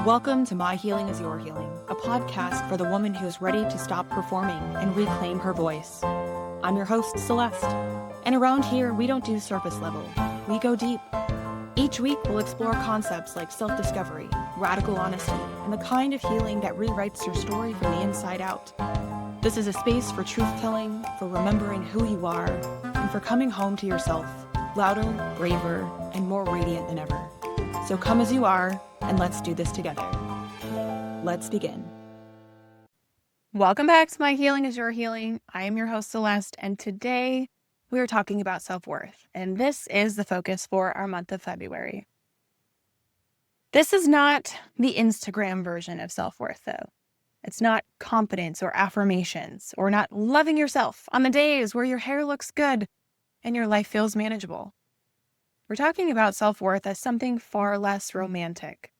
Welcome to My Healing is Your Healing, a podcast for the woman who is ready to stop performing and reclaim her voice. I'm your host, Celeste, and around here, we don't do surface level. We go deep. Each week, we'll explore concepts like self-discovery, radical honesty, and the kind of healing that rewrites your story from the inside out. This is a space for truth-telling, for remembering who you are, and for coming home to yourself, louder, braver, and more radiant than ever. So come as you are, and let's do this together. Let's begin. Welcome back to My Healing is Your Healing. I am your host, Celeste, and today we are talking about self-worth, and this is the focus for our month of February. This is not the Instagram version of self-worth, though. It's not confidence or affirmations, or not loving yourself on the days where your hair looks good and your life feels manageable. We're talking about self-worth as something far less romantic,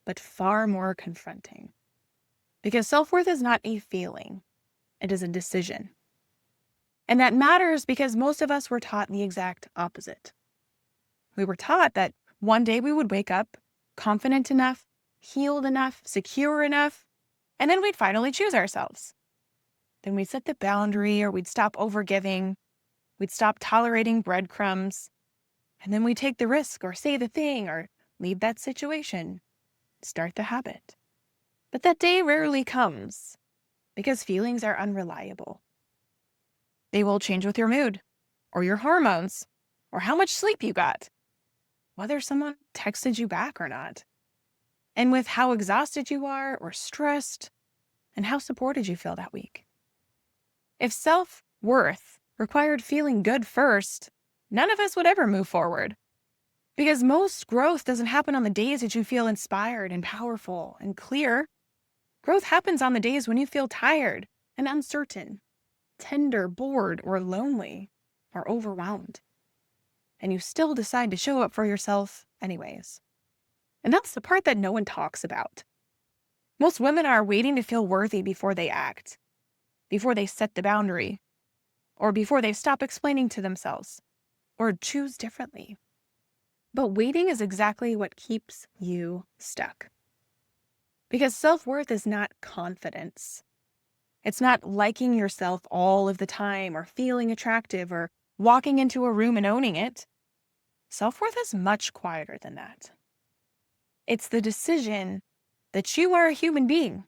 but far more confronting. Because self-worth is not a feeling, it is a decision. And that matters because most of us were taught the exact opposite. We were taught that one day we would wake up confident enough, healed enough, secure enough, and then we'd finally choose ourselves. Then we'd set the boundary, or we'd stop overgiving, we'd stop tolerating breadcrumbs, and then we'd take the risk or say the thing or leave that situation, start the habit. But that day rarely comes because feelings are unreliable. They will change with your mood or your hormones or how much sleep you got, whether someone texted you back or not, and with how exhausted you are or stressed and how supported you feel that week. If self-worth required feeling good first, none of us would ever move forward. Because most growth doesn't happen on the days that you feel inspired and powerful and clear. Growth happens on the days when you feel tired and uncertain, tender, bored, or lonely, or overwhelmed. And you still decide to show up for yourself anyways. And that's the part that no one talks about. Most women are waiting to feel worthy before they act, before they set the boundary, or before they stop explaining to themselves, or choose differently. But waiting is exactly what keeps you stuck. Because self-worth is not confidence. It's not liking yourself all of the time or feeling attractive or walking into a room and owning it. Self-worth is much quieter than that. It's the decision that you are a human being,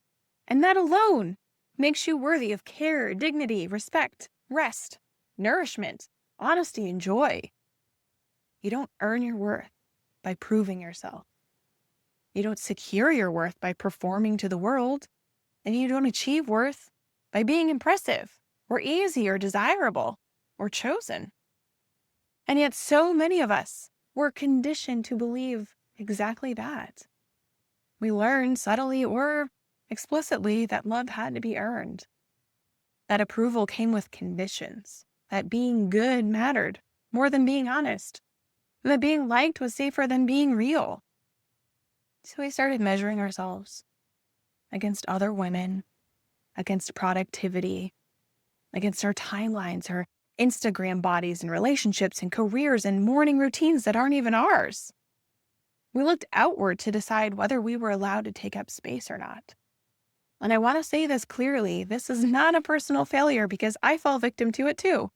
and that alone makes you worthy of care, dignity, respect, rest, nourishment, honesty, and joy. You don't earn your worth by proving yourself. You don't secure your worth by performing to the world. And you don't achieve worth by being impressive or easy or desirable or chosen. And yet so many of us were conditioned to believe exactly that. We learned subtly or explicitly that love had to be earned, that approval came with conditions, that being good mattered more than being honest, that being liked was safer than being real. So we started measuring ourselves against other women, against productivity, against our timelines, our Instagram bodies and relationships and careers and morning routines that aren't even ours. We looked outward to decide whether we were allowed to take up space or not. And I want to say this clearly, this is not a personal failure because I fell victim to it too.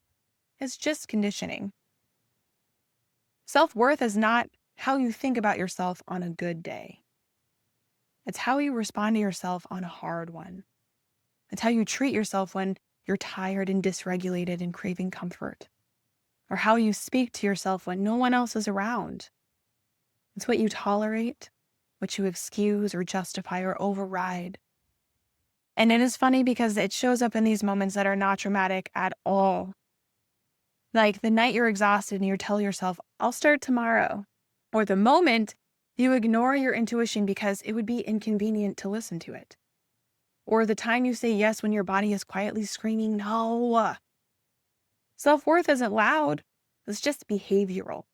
It's just conditioning. Self-worth is not how you think about yourself on a good day. It's how you respond to yourself on a hard one. It's how you treat yourself when you're tired and dysregulated and craving comfort. Or how you speak to yourself when no one else is around. It's what you tolerate, what you excuse or justify or override. And it is funny because it shows up in these moments that are not dramatic at all. Like the night you're exhausted and you tell yourself, I'll start tomorrow. Or the moment you ignore your intuition because it would be inconvenient to listen to it. Or the time you say yes when your body is quietly screaming no. Self-worth isn't loud. It's just behavioral.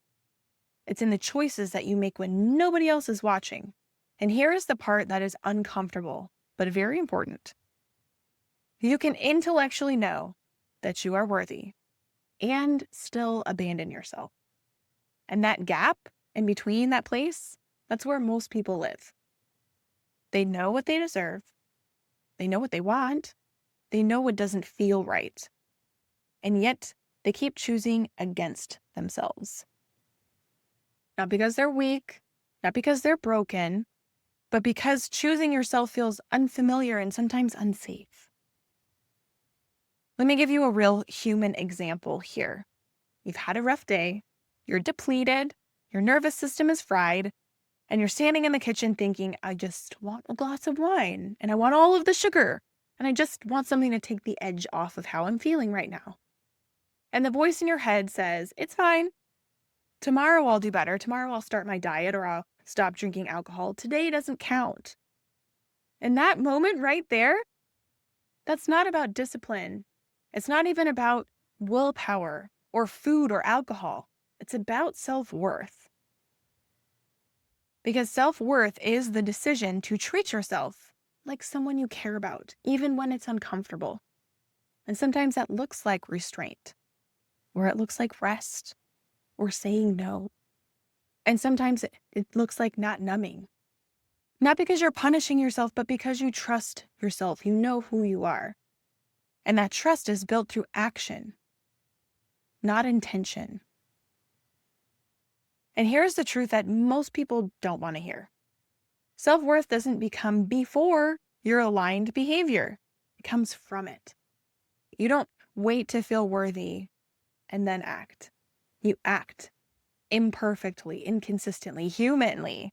It's in the choices that you make when nobody else is watching. And here is the part that is uncomfortable, but very important. You can intellectually know that you are worthy and still abandon yourself. And that gap in between that place, that's where most people live. They know what they deserve. They know what they want. They know what doesn't feel right. And yet they keep choosing against themselves. Not because they're weak, not because they're broken, but because choosing yourself feels unfamiliar and sometimes unsafe. Let me give you a real human example here. You've had a rough day, you're depleted, your nervous system is fried, and you're standing in the kitchen thinking, I just want a glass of wine, and I want all of the sugar, and I just want something to take the edge off of how I'm feeling right now. And the voice in your head says, it's fine. Tomorrow I'll do better. Tomorrow I'll start my diet or I'll stop drinking alcohol. Today doesn't count. And that moment right there, that's not about discipline. It's not even about willpower or food or alcohol. It's about self-worth. Because self-worth is the decision to treat yourself like someone you care about, even when it's uncomfortable. And sometimes that looks like restraint, or it looks like rest, or saying no. And sometimes it looks like not numbing. Not because you're punishing yourself, but because you trust yourself. You know who you are. And that trust is built through action, not intention. And here's the truth that most people don't want to hear. Self-worth doesn't become before your aligned behavior. It comes from it. You don't wait to feel worthy and then act. You act imperfectly, inconsistently, humanly.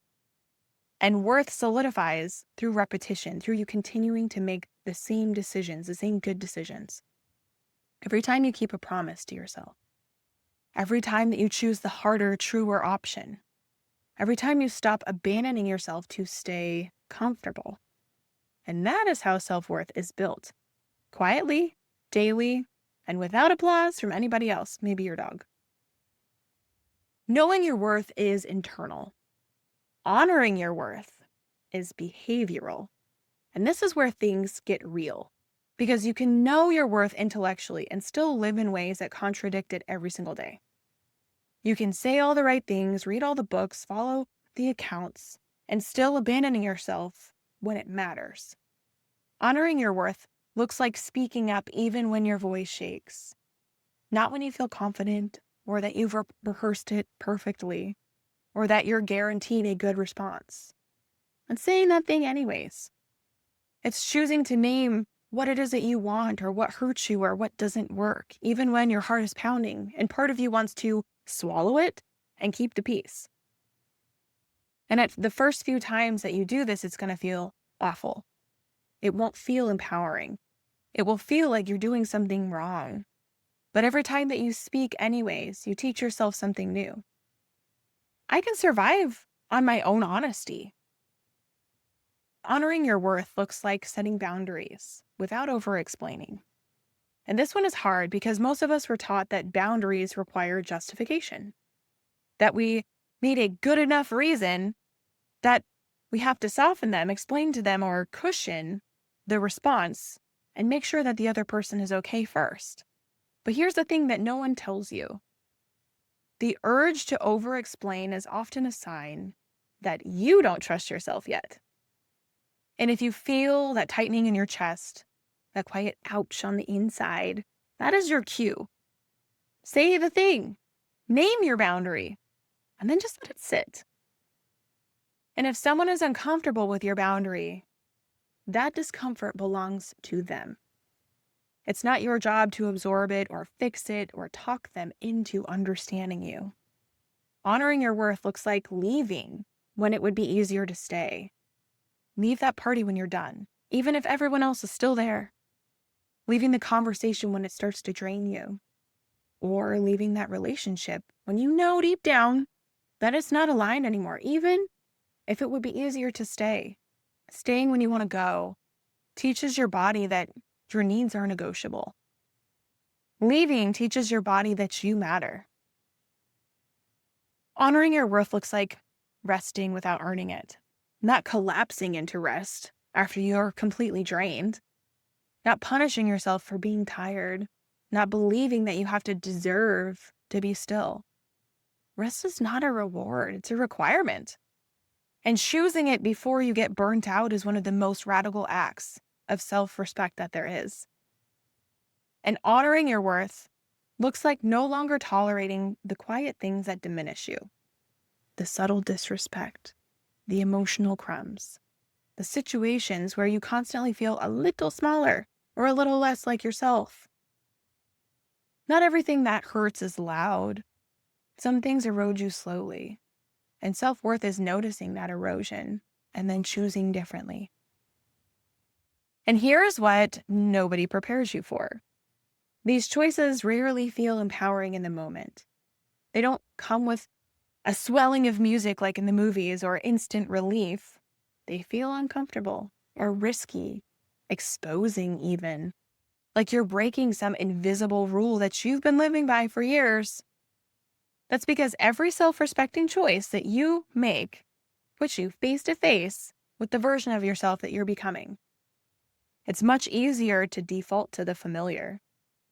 And worth solidifies through repetition, through you continuing to make the same decisions, the same good decisions. Every time you keep a promise to yourself. Every time that you choose the harder, truer option. Every time you stop abandoning yourself to stay comfortable. And that is how self-worth is built. Quietly, daily, and without applause from anybody else, maybe your dog. Knowing your worth is internal. Honoring your worth is behavioral. And this is where things get real. Because you can know your worth intellectually and still live in ways that contradict it every single day. You can say all the right things, read all the books, follow the accounts, and still abandoning yourself when it matters. Honoring your worth looks like speaking up even when your voice shakes. Not when you feel confident or that you've rehearsed it perfectly or that you're guaranteed a good response. And saying that thing anyways. It's choosing to name what it is that you want or what hurts you or what doesn't work, even when your heart is pounding and part of you wants to swallow it and keep the peace. And at the first few times that you do this, it's going to feel awful. It won't feel empowering. It will feel like you're doing something wrong. But every time that you speak anyways, you teach yourself something new. I can survive on my own honesty. Honoring your worth looks like setting boundaries without over-explaining. And this one is hard because most of us were taught that boundaries require justification, that we need a good enough reason that we have to soften them, explain to them, or cushion the response and make sure that the other person is okay first. But here's the thing that no one tells you. The urge to over-explain is often a sign that you don't trust yourself yet. And if you feel that tightening in your chest, that quiet ouch on the inside, that is your cue. Say the thing, name your boundary, and then just let it sit. And if someone is uncomfortable with your boundary, that discomfort belongs to them. It's not your job to absorb it or fix it or talk them into understanding you. Honoring your worth looks like leaving when it would be easier to stay. Leave that party when you're done, even if everyone else is still there. Leaving the conversation when it starts to drain you. Or leaving that relationship when you know deep down that it's not aligned anymore, even if it would be easier to stay. Staying when you want to go teaches your body that your needs are negotiable. Leaving teaches your body that you matter. Honoring your worth looks like resting without earning it. Not collapsing into rest after you're completely drained. Not punishing yourself for being tired. Not believing that you have to deserve to be still. Rest is not a reward, it's a requirement. And choosing it before you get burnt out is one of the most radical acts of self-respect that there is. And honoring your worth looks like no longer tolerating the quiet things that diminish you, the subtle disrespect, the emotional crumbs, the situations where you constantly feel a little smaller or a little less like yourself. Not everything that hurts is loud. Some things erode you slowly. And self-worth is noticing that erosion and then choosing differently. And here's what nobody prepares you for. These choices rarely feel empowering in the moment. They don't come with a swelling of music like in the movies or instant relief. They feel uncomfortable or risky, exposing even, like you're breaking some invisible rule that you've been living by for years. That's because every self-respecting choice that you make puts you face to face with the version of yourself that you're becoming. It's much easier to default to the familiar,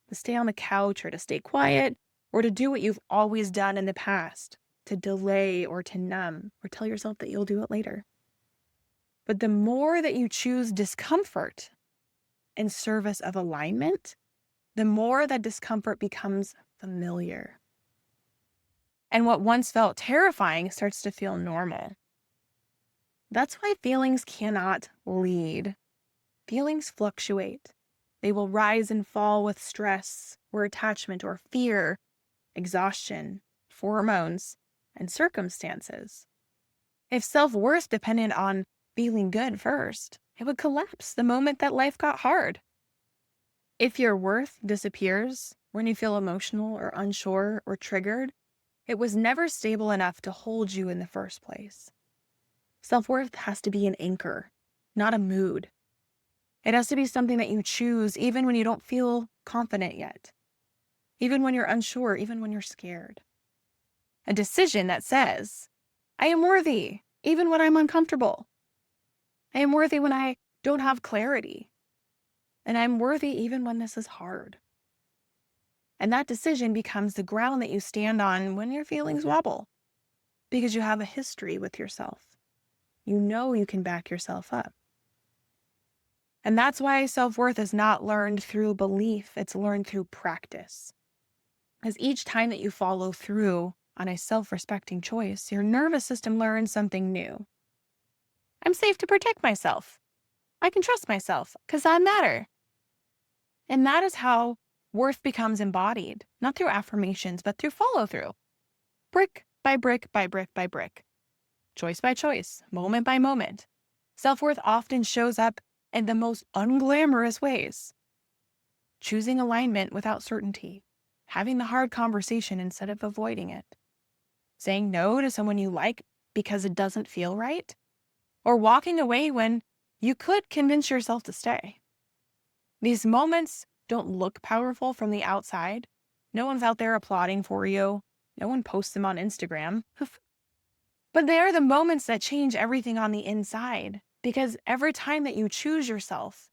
to stay on the couch or to stay quiet, or to do what you've always done in the past, to delay or to numb or tell yourself that you'll do it later. But the more that you choose discomfort in service of alignment, the more that discomfort becomes familiar. And what once felt terrifying starts to feel normal. That's why feelings cannot lead. Feelings fluctuate. They will rise and fall with stress or attachment or fear, exhaustion, hormones, and circumstances. If self-worth depended on feeling good first, it would collapse the moment that life got hard. If your worth disappears when you feel emotional or unsure or triggered, it was never stable enough to hold you in the first place. Self-worth has to be an anchor, not a mood. It has to be something that you choose even when you don't feel confident yet, even when you're unsure, even when you're scared. A decision that says, I am worthy, even when I'm uncomfortable. I am worthy when I don't have clarity. And I'm worthy even when this is hard. And that decision becomes the ground that you stand on when your feelings wobble, because you have a history with yourself. You know you can back yourself up. And that's why self-worth is not learned through belief, it's learned through practice. Because each time that you follow through on a self-respecting choice, your nervous system learns something new. I'm safe to protect myself. I can trust myself because I matter. And that is how worth becomes embodied, not through affirmations, but through follow-through. Brick by brick by brick by brick. Choice by choice, moment by moment. Self-worth often shows up in the most unglamorous ways. Choosing alignment without certainty. Having the hard conversation instead of avoiding it. Saying no to someone you like because it doesn't feel right. Or walking away when you could convince yourself to stay. These moments don't look powerful from the outside. No one's out there applauding for you. No one posts them on Instagram. But they are the moments that change everything on the inside. Because every time that you choose yourself,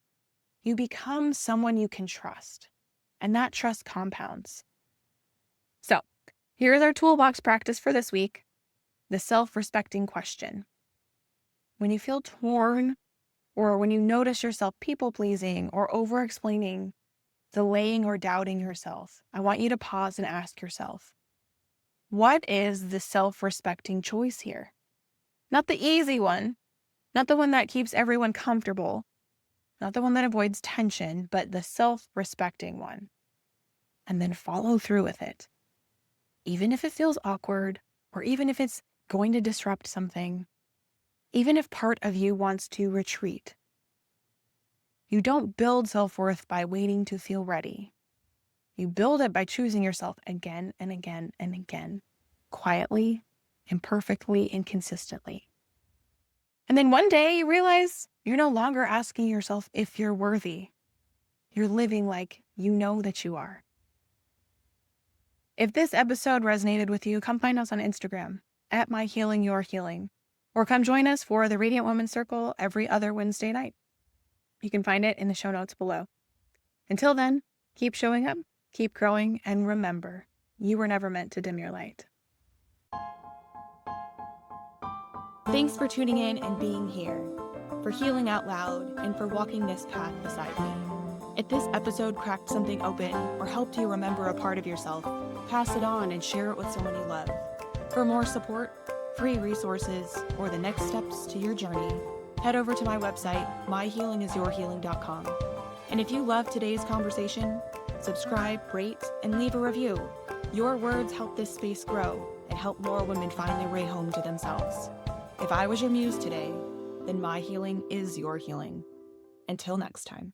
you become someone you can trust. And that trust compounds. So, here's our toolbox practice for this week. The self-respecting question. When you feel torn, or when you notice yourself people-pleasing or over-explaining, delaying or doubting yourself, I want you to pause and ask yourself, what is the self-respecting choice here? Not the easy one, not the one that keeps everyone comfortable, not the one that avoids tension, but the self-respecting one. And then follow through with it. Even if it feels awkward, or even if it's going to disrupt something, even if part of you wants to retreat. You don't build self-worth by waiting to feel ready. You build it by choosing yourself again and again and again, quietly, imperfectly, and consistently. And then one day you realize you're no longer asking yourself if you're worthy. You're living like you know that you are. If this episode resonated with you, come find us on Instagram at @myhealingyourhealing, or come join us for the Radiant Woman Circle every other Wednesday night. You can find it in the show notes below. Until then, keep showing up, keep growing, and remember, you were never meant to dim your light. Thanks for tuning in and being here, for healing out loud, and for walking this path beside me. If this episode cracked something open or helped you remember a part of yourself, pass it on and share it with someone you love. For more support, free resources, or the next steps to your journey, head over to my website, myhealingisyourhealing.com. And if you loved today's conversation, subscribe, rate, and leave a review. Your words help this space grow and help more women find their way home to themselves. If I was your muse today, then my healing is your healing. Until next time.